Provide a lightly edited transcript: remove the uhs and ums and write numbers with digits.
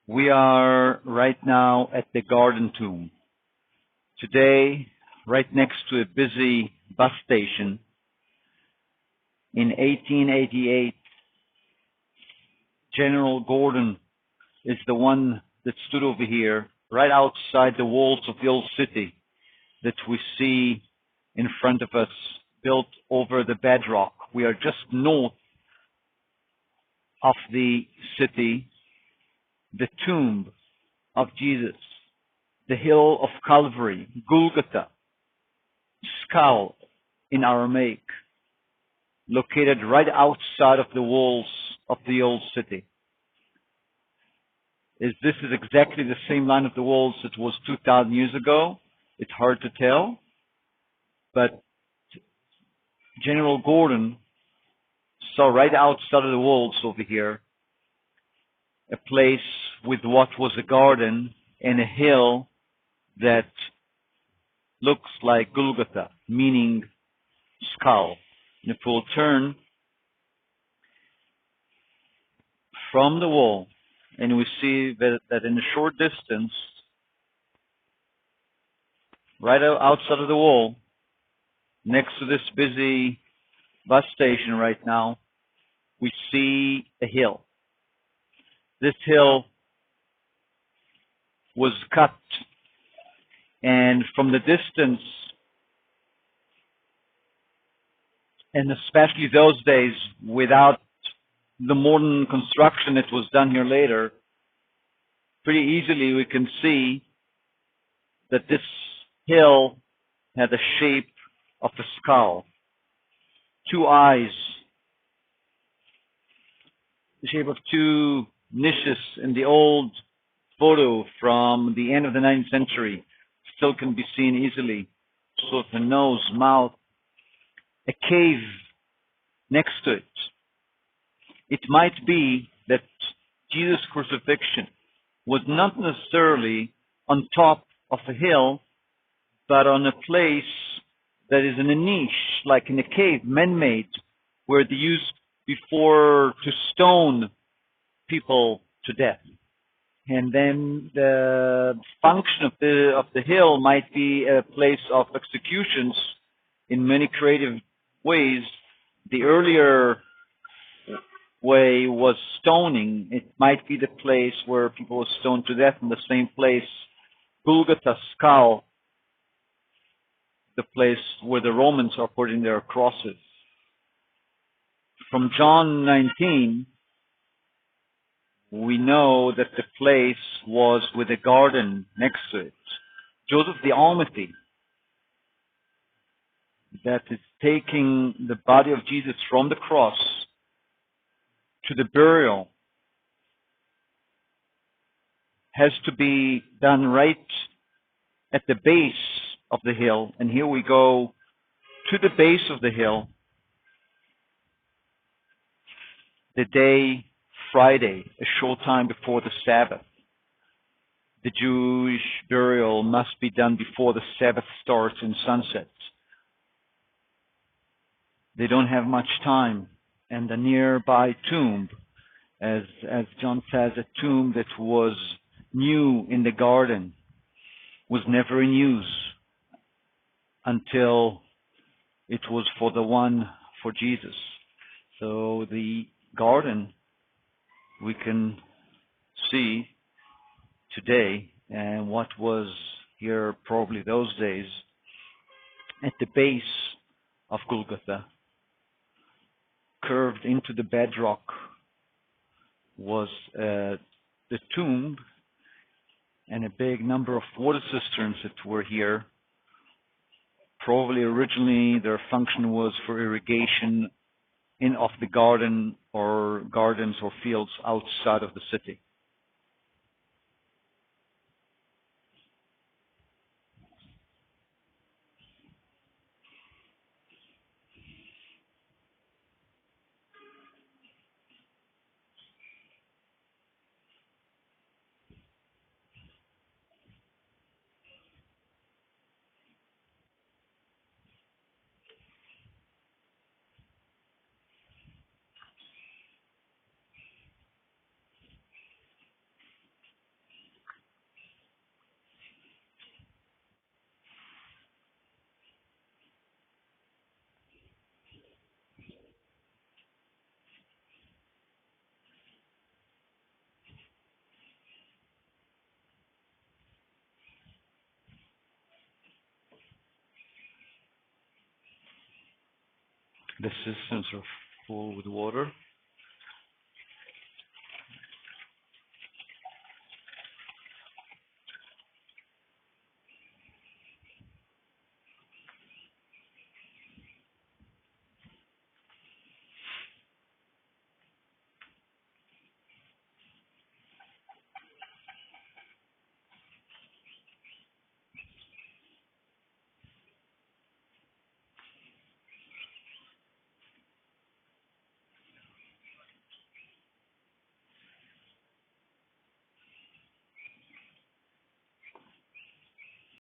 We are right now at the Garden Tomb. Today, right next to a busy bus station, in 1888, General Gordon is the one that stood over here, right outside the walls of the old city that we see in front of us, built over the bedrock. We are just north of the city, the tomb of Jesus, the hill of Calvary, Golgotha, skull in Aramaic, located right outside of the walls of the old city. This is exactly the same line of the walls that was 2,000 years ago. It's hard to tell, but General Gordon saw right outside of the walls over here a place with what was a garden and a hill that looks like Golgotha, meaning skull. And if we'll turn from the wall, and we see that in a short distance, right outside of the wall, next to this busy bus station right now, we see a hill. This hill was cut, and from the distance, and especially those days, without the modern construction that was done here later, pretty easily we can see that this hill had the shape of a skull, two eyes, the shape of two niches in the old photo from the end of the 19th century still can be seen easily. So the nose, mouth, a cave next to it. It might be that Jesus' crucifixion was not necessarily on top of a hill, but on a place that is in a niche, like in a cave, man-made, where they used before to stone people to death. And then the function of the hill might be a place of executions in many creative ways. The earlier way was stoning. It might be the place where people were stoned to death, in the same place, Golgotha, skull, the place where the Romans are putting their crosses. From John 19, we know that the place was with a garden next to it. Joseph the Almighty, that is taking the body of Jesus from the cross to the burial, has to be done right at the base of the hill. And here we go to the base of the hill, the day Friday, a short time before the Sabbath. The Jewish burial must be done before the Sabbath starts and sunset. They don't have much time. And the nearby tomb, as John says, a tomb that was new in the garden, was never in use until it was for the one for Jesus. So the garden we can see today, and what was here probably those days, at the base of Golgotha, curved into the bedrock, was the tomb and a big number of water cisterns that were here. Probably originally their function was for irrigation of the garden or gardens or fields outside of the city. The cisterns are full with water.